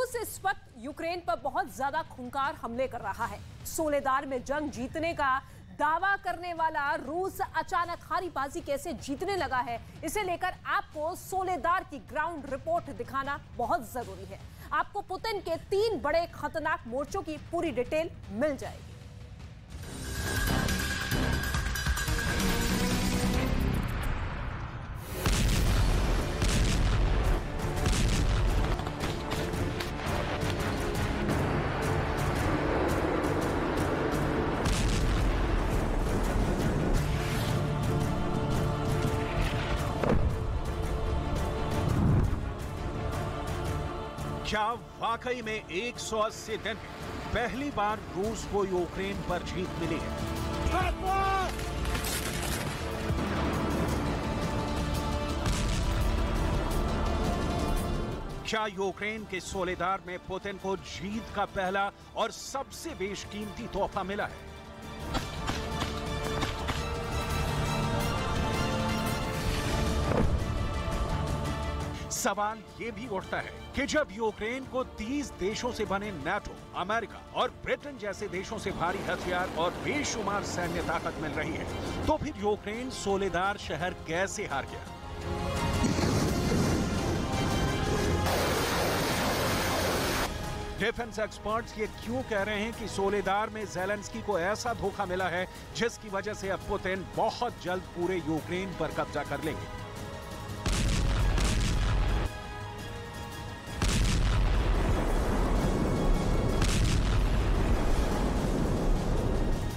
रूस इस वक्त यूक्रेन पर बहुत ज्यादा खूंखार हमले कर रहा है। सोलेदार में जंग जीतने का दावा करने वाला रूस अचानक हारी बाजी कैसे जीतने लगा है, इसे लेकर आपको सोलेदार की ग्राउंड रिपोर्ट दिखाना बहुत जरूरी है। आपको पुतिन के 3 बड़े खतरनाक मोर्चों की पूरी डिटेल मिल जाएगी। क्या वाकई में 180 दिन में पहली बार रूस को यूक्रेन पर जीत मिली है? क्या यूक्रेन के सोलेदार में पुतिन को जीत का पहला और सबसे बेशकीमती तोहफा मिला है? सवाल यह भी उठता है कि जब यूक्रेन को 30 देशों से बने नाटो, अमेरिका और ब्रिटेन जैसे देशों से भारी हथियार और बेशुमार सैन्य ताकत मिल रही है, तो फिर यूक्रेन सोलेदार शहर कैसे हार गया? डिफेंस एक्सपर्ट्स ये क्यों कह रहे हैं कि सोलेदार में ज़ेलेंस्की को ऐसा धोखा मिला है जिसकी वजह से अब पुतिन बहुत जल्द पूरे यूक्रेन पर कब्जा कर लेंगे?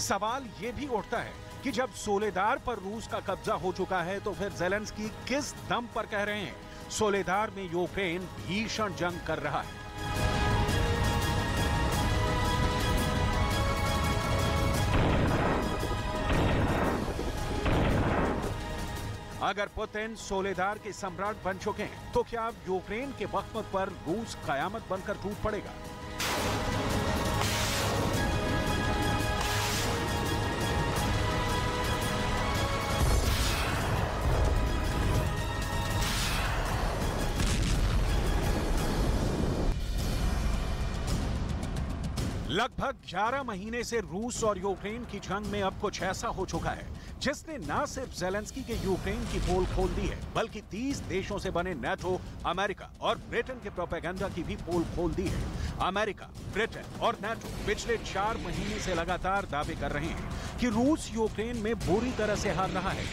सवाल यह भी उठता है कि जब सोलेदार पर रूस का कब्जा हो चुका है, तो फिर ज़ेलेंस्की किस दम पर कह रहे हैं सोलेदार में यूक्रेन भीषण जंग कर रहा है? अगर पुतिन सोलेदार के सम्राट बन चुके हैं, तो क्या अब यूक्रेन के बख्मत पर रूस कयामत बनकर टूट पड़ेगा? लगभग 11 महीने से रूस और यूक्रेन की जंग में अब कुछ ऐसा हो चुका है जिसने न सिर्फ ज़ेलेंस्की के यूक्रेन की पोल खोल दी है, बल्कि 30 देशों से बने नाटो, अमेरिका और ब्रिटेन के प्रोपेगेंडा की भी पोल खोल दी है। अमेरिका, ब्रिटेन और नाटो पिछले 4 महीने से लगातार दावे कर रहे हैं कि रूस यूक्रेन में बुरी तरह से हार रहा है।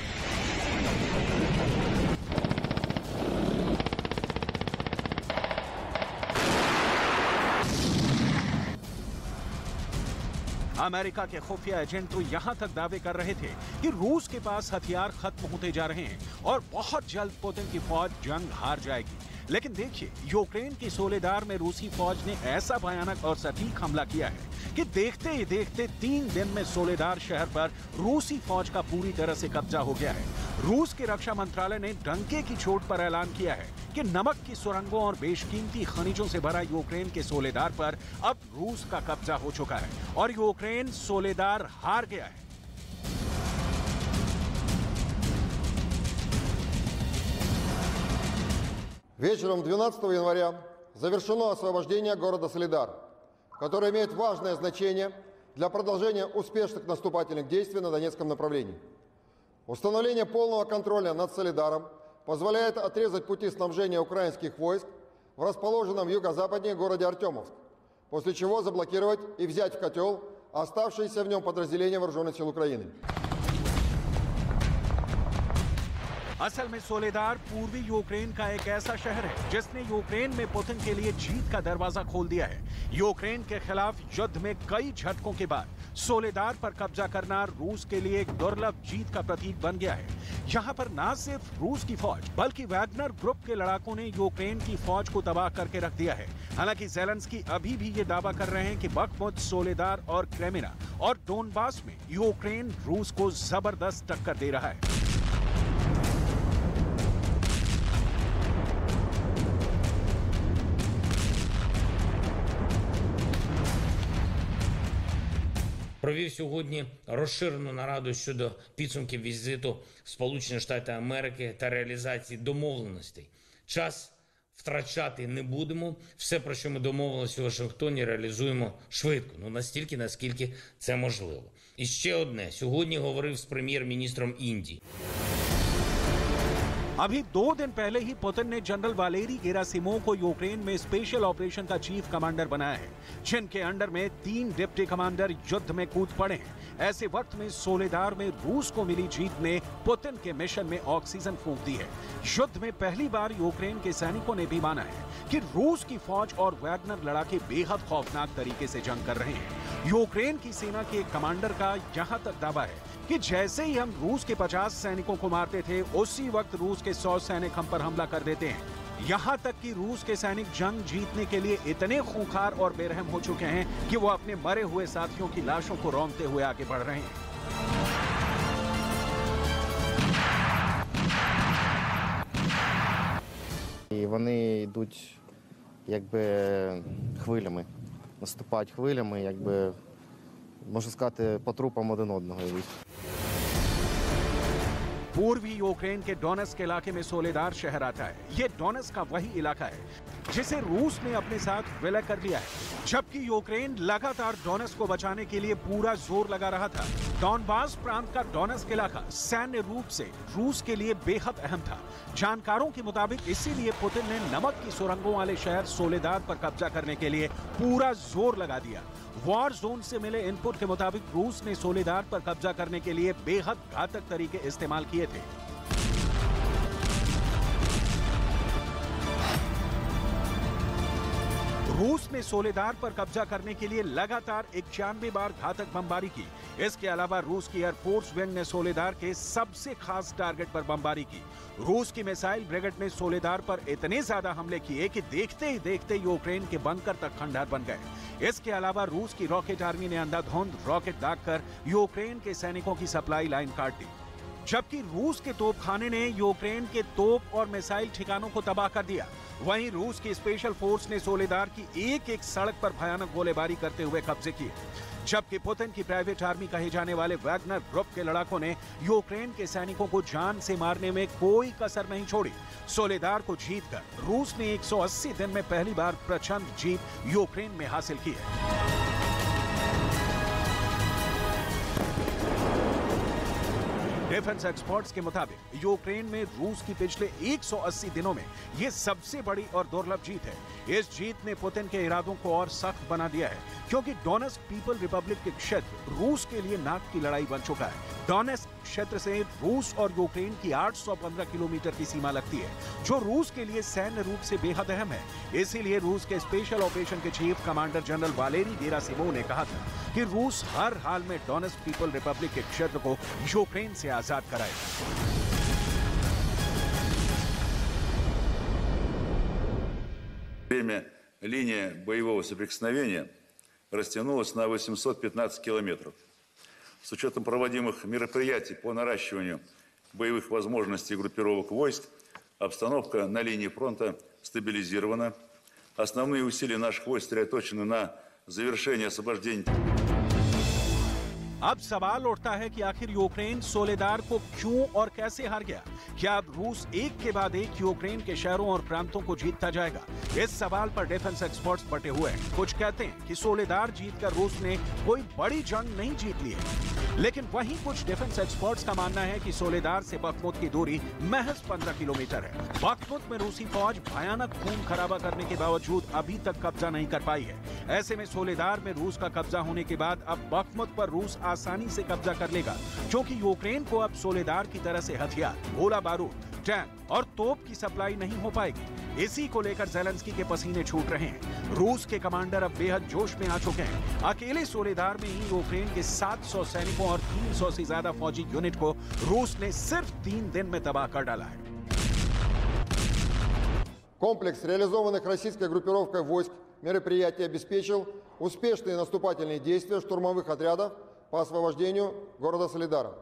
अमेरिका के खुफिया एजेंट तो यहां तक दावे कर रहे थे कि रूस के पास हथियार खत्म होते जा रहे हैं और बहुत जल्द पुतिन की फौज जंग हार जाएगी। लेकिन देखिए, यूक्रेन की सोलेदार में रूसी फौज ने ऐसा भयानक और सटीक हमला किया है कि देखते ही देखते 3 दिन में सोलेदार शहर पर रूसी फौज का पूरी तरह से कब्जा हो गया है। रूस के रक्षा मंत्रालय ने डंके की चोट पर ऐलान किया है कि नमक की सुरंगों और बेशकीमती खनिजों से भरा यूक्रेन के सोलेदार पर अब रूस का कब्जा हो चुका है और यूक्रेन सोलेदार हार गया है। Вечером 12 января завершено освобождение города Солидар, который имеет важное значение для продолжения успешных наступательных действий на Донецком направлении. Установление полного контроля над Солидаром позволяет отрезать пути снабжения украинских войск в расположенном юго-западнее городе Артемовск, после чего заблокировать и взять в котел оставшиеся в нем подразделения вооруженных сил Украины. असल में सोलेदार पूर्वी यूक्रेन का एक ऐसा शहर है जिसने यूक्रेन में पुतिन के लिए जीत का दरवाजा खोल दिया है। यूक्रेन के खिलाफ युद्ध में कई झटकों के बाद सोलेदार पर कब्जा करना रूस के लिए एक दुर्लभ जीत का प्रतीक बन गया है। यहाँ पर न सिर्फ रूस की फौज बल्कि वैगनर ग्रुप के लड़ाकों ने यूक्रेन की फौज को तबाह करके रख दिया है। हालांकि ज़ेलेंस्की अभी भी ये दावा कर रहे हैं कि बख्मुत, सोलेदार और क्रेमिना और डोनबास में यूक्रेन रूस को जबरदस्त टक्कर दे रहा है। Провів сьогодні розширену нараду щодо підсумків візиту в Сполучені Штати Америки та реалізації домовленостей. Час втрачати не будемо. Все, про що ми домовилися у Вашингтоні, реалізуємо швидко. Настільки, наскільки це можливо. І ще одне. Сьогодні говорив з прем'єр-міністром Індії. अभी 2 दिन पहले ही पुतिन ने जनरल वालेरी गेरासिमोव को यूक्रेन में स्पेशल ऑपरेशन का चीफ कमांडर बनाया है, जिनके अंडर में 3 डिप्टी कमांडर युद्ध में कूद पड़े हैं। ऐसे वक्त में सोलेदार में रूस को मिली जीत ने पुतिन के मिशन में ऑक्सीजन फूंक दी है। युद्ध में पहली बार यूक्रेन के सैनिकों ने भी माना है कि रूस की फौज और वैगनर लड़ाके बेहद खौफनाक तरीके से जंग कर रहे हैं। यूक्रेन की सेना के कमांडर का यहां तक दावा है कि जैसे ही हम रूस के 50 सैनिकों को मारते थे, उसी वक्त रूस के 100 सैनिक हम पर हमला कर देते हैं। यहाँ तक कि रूस के सैनिक जंग जीतने के लिए इतने खूंखार और बेरहम हो चुके हैं कि वो अपने मरे हुए साथियों की लाशों को रौंदते हुए आगे बढ़ रहे हैं। І вони йдуть якби хвилями, наступають хвилями, якби можна сказати, по трупам один одного йдуть. पूर्वी यूक्रेन के डोनेस्क इलाके में सोलेदार शहर आता है। ये डोनेस्क का वही इलाका है जिसे रूस ने अपने साथ विलय कर लिया है, जबकि यूक्रेन लगातार डोनेस्क को बचाने के लिए पूरा जोर लगा रहा था। डॉनबास प्रांत का डोनेस्क इलाका सैन्य रूप से रूस के लिए बेहद अहम था। जानकारों के मुताबिक इसीलिए पुतिन ने नमक की सुरंगों वाले शहर सोलेदार पर कब्जा करने के लिए पूरा जोर लगा दिया। वॉर जोन से मिले इनपुट के मुताबिक रूस ने सोलेदार पर कब्जा करने के लिए बेहद घातक तरीके इस्तेमाल किए थे। रूस ने सोलेदार पर कब्जा करने के लिए लगातार 91 बार घातक बमबारी की। इसके अलावा रूस की एयरफोर्स विंग ने सोलेदार के सबसे खास टारगेट पर बमबारी की। रूस की मिसाइल ब्रिगेड ने सोलेदार पर इतने ज्यादा हमले किए कि देखते ही देखते यूक्रेन के बंकर तक खंडहर बन गए। इसके अलावा रूस की रॉकेट आर्मी ने अंधाधुंध रॉकेट दागकर यूक्रेन के सैनिकों की सप्लाई लाइन काट दी, जबकि रूस के तोपखाने ने यूक्रेन के तोप और मिसाइल ठिकानों को तबाह कर दिया। वहीं रूस की स्पेशल फोर्स ने सोलेदार की एक एक सड़क पर भयानक गोलीबारी करते हुए कब्जे किए, जबकि पुतिन की प्राइवेट आर्मी कहे जाने वाले वैगनर ग्रुप के लड़ाकों ने यूक्रेन के सैनिकों को जान से मारने में कोई कसर नहीं छोड़ी। सोलेदार को जीतकर रूस ने 180 दिन में पहली बार प्रचंड जीत यूक्रेन में हासिल की है। डिफेंस एक्सपर्ट्स के मुताबिक यूक्रेन में रूस की पिछले 180 दिनों में ये सबसे बड़ी और दुर्लभ जीत है। इस जीत ने पुतिन के इरादों को और सख्त बना दिया है, क्योंकि डोनेस्क पीपल रिपब्लिक के क्षेत्र रूस के लिए नाक की लड़ाई बन चुका है। डोनेस्क क्षेत्र से रूस और यूक्रेन की 815 किलोमीटर की सीमा लगती है, जो रूस के लिए सैन्य रूप से बेहद अहम है। इसीलिए रूस के स्पेशल ऑपरेशन के chief commander general Valery Gerasimov ने कहा था कि रूस हर हाल में डोनेस्क पीपल रिपब्लिक के क्षेत्र को यूक्रेन से आजाद कराएगा। Время линия боевого соприкосновения растянулась на 815 километров. С учетом проводимых мероприятий по наращиванию боевых возможностей группировок войск, обстановка на линии фронта стабилизирована. Основные усилия наших войск сосредоточены на завершении освобождения. अब सवाल उठता है कि आखिर यूक्रेन सोलेदार को क्यों और कैसे हार गया। क्या अब रूस एक के बाद एक यूक्रेन के शहरों और प्रांतों को जीतता जाएगा? इस सवाल पर डिफेंस एक्सपर्ट्स बटे हुए हैं। कुछ कहते हैं कि सोलेदार जीतकर रूस ने कोई बड़ी जंग नहीं जीत ली है, लेकिन वहीं कुछ डिफेंस एक्सपर्ट्स का मानना है कि सोलेदार से बखमुत की दूरी महज 15 किलोमीटर है। बखमुत में रूसी फौज भयानक खून खराबा करने के बावजूद अभी तक कब्जा नहीं कर पाई है। ऐसे में सोलेदार में रूस का कब्जा होने के बाद अब बखमुत पर रूस आसानी से कब्जा कर लेगा, क्योंकि यूक्रेन को अब सोलेदार की तरह से हथियार, गोला बारूद, टैंक और तोप की सप्लाई नहीं हो पाएगी। इसी को लेकर ज़ेलेंस्की के पसीने छूट रहे हैं। रूस के कमांडर अब बेहद जोश में आ चुके हैं। अकेले सोलेदार में ही यूक्रेन के 700 सैनिकों और 300 से ज्यादा फौजी यूनिट को रूस ने सिर्फ 3 दिन में तबाह कर डाला है। Комплекс реализованных российской группировкой войск мероприятий обеспечил успешные наступательные действия штурмовых отрядов по освобождению города Солидара.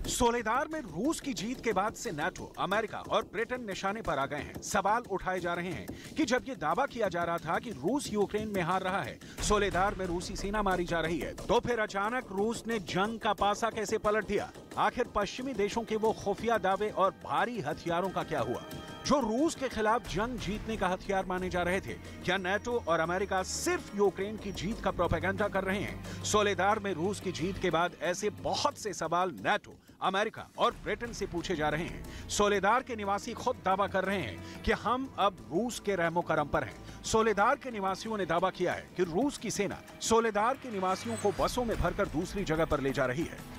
सोलेदार में रूस की जीत के बाद से नाटो, अमेरिका और ब्रिटेन निशाने पर आ गए हैं। सवाल उठाए जा रहे हैं कि जब ये दावा किया जा रहा था कि रूस यूक्रेन में हार रहा है, सोलेदार में रूसी सेना मारी जा रही है, तो फिर अचानक रूस ने जंग का पासा कैसे पलट दिया? आखिर पश्चिमी देशों के वो खुफिया दावे और भारी हथियारों का क्या हुआ? जो रूस के खिलाफ जंग जीतने का हथियार माने जा रहे थे, क्या नाटो और अमेरिका सिर्फ यूक्रेन की जीत का प्रोपेगेंडा कर रहे हैं? सोलेदार में रूस की जीत के बाद ऐसे बहुत से सवाल नाटो, अमेरिका और ब्रिटेन से पूछे जा रहे हैं। सोलेदार के निवासी खुद दावा कर रहे हैं कि हम अब रूस के रहमो करम पर हैं। सोलेदार के निवासियों ने दावा किया है कि रूस की सेना सोलेदार के निवासियों को बसों में भरकर दूसरी जगह पर ले जा रही है।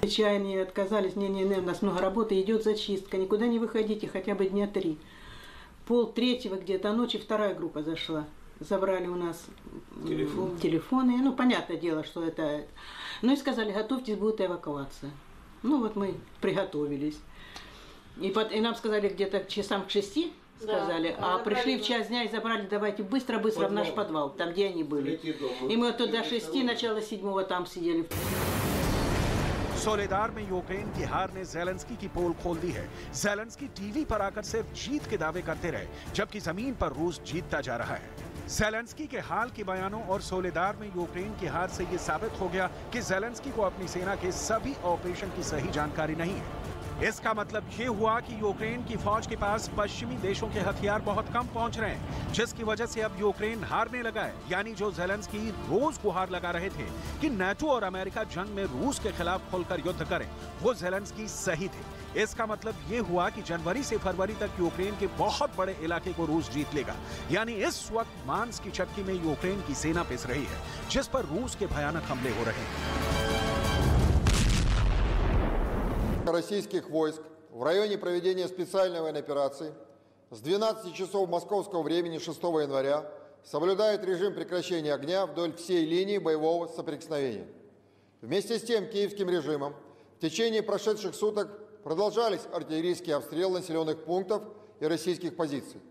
Чаяния отказались, не, у нас много работы, идет зачистка, никуда не выходите, хотя бы дня 3. 2:30 где-то ночи вторая группа зашла, забрали у нас телефоны, ну, понятное дело, что это... Ну и сказали, готовьтесь, будет эвакуация. Ну вот мы приготовились. И нам сказали где-то к часам к 6, сказали, а пришли в час дня и забрали, давайте быстро-быстро в наш подвал, там где они были. И мы туда 6, начало 7 там сидели. सोलेदार में यूक्रेन की हार ने ज़ेलेंस्की की पोल खोल दी है। ज़ेलेंस्की टीवी पर आकर सिर्फ जीत के दावे करते रहे, जबकि जमीन पर रूस जीतता जा रहा है। ज़ेलेंस्की के हाल के बयानों और सोलेदार में यूक्रेन की हार से ये साबित हो गया कि ज़ेलेंस्की को अपनी सेना के सभी ऑपरेशन की सही जानकारी नहीं है। इसका मतलब ये हुआ कि यूक्रेन की फौज के पास पश्चिमी देशों के हथियार बहुत कम पहुंच रहे हैं, जिसकी वजह से अब यूक्रेन हारने लगा है। यानी जो ज़ेलेंस्की रोज गुहार लगा रहे थे कि नाटो और अमेरिका जंग में रूस के खिलाफ खुलकर युद्ध करें, वो ज़ेलेंस्की सही थे। इसका मतलब ये हुआ कि जनवरी से फरवरी तक यूक्रेन के बहुत बड़े इलाके को रूस जीत लेगा। यानी इस वक्त मांस की चक्की में यूक्रेन की सेना पिस रही है, जिस पर रूस के भयानक हमले हो रहे हैं। Российских войск в районе проведения специальной военной операции с 12 часов московского времени 6 января соблюдает режим прекращения огня вдоль всей линии боевого соприкосновения. Вместе с тем киевским режимом в течение прошедших суток продолжались артиллерийские обстрелы населенных пунктов и российских позиций.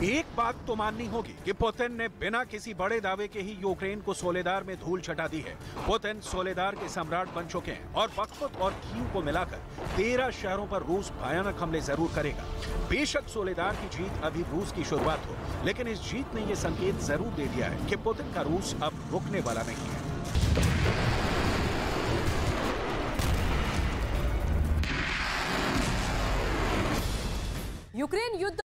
एक बात तो माननी होगी कि पुतिन ने बिना किसी बड़े दावे के ही यूक्रेन को सोलेदार में धूल चटा दी है। पुतिन सोलेदार के सम्राट बन चुके हैं और बख्मुत और कीव को मिलाकर 13 शहरों पर रूस भयानक हमले जरूर करेगा। बेशक सोलेदार की जीत अभी रूस की शुरुआत हो, लेकिन इस जीत ने यह संकेत जरूर दे दिया है कि पुतिन का रूस अब रुकने वाला नहीं है। यूक्रेन युद्ध